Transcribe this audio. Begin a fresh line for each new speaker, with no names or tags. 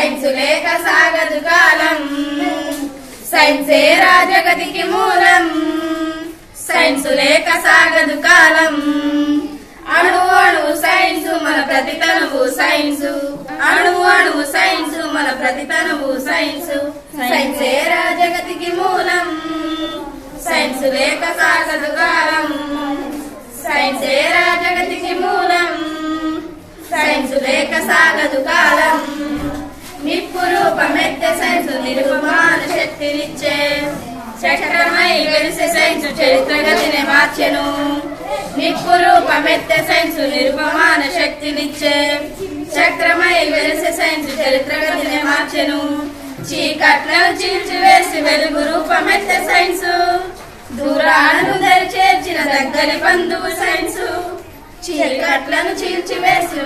science లేక సాగదు కాలం సైన్సే రాజగతికి మూలం సైన్స్ లేక సాగదు కాలం అణువు అణువు సైన్స్ మన ప్రతితనువు సైన్స్ అణువు అణువు సైన్స్ మన ప్రతితనువు సైన్స్ సైన్సే రాజగతికి మూలం సైన్స్ లేక సాగదు కాలం సైన్సే రాజగతికి మూలం సైన్స్ లేక సాగదు కాలం నిప్పు రూపమెత్తే సైన్స్ నిరుపమాన శక్తినిచ్చే చక్రమై వెలిసే సైన్స్ చరిత్ర గతిని మార్చెను నిప్పు రూపమెత్తే సైన్స్ నిరుపమాన శక్తినిచ్చే చక్రమై వెలిసే సైన్స్ చరిత్ర గతిని మార్చెను చీకట్లను చీల్చివేసి వెలుగు రూపమెత్తే సైన్స్ దూరాలను దరి చేర్చిన దగ్గరి బంధువు సైన్స్ చీకట్లను చీల్చివేసి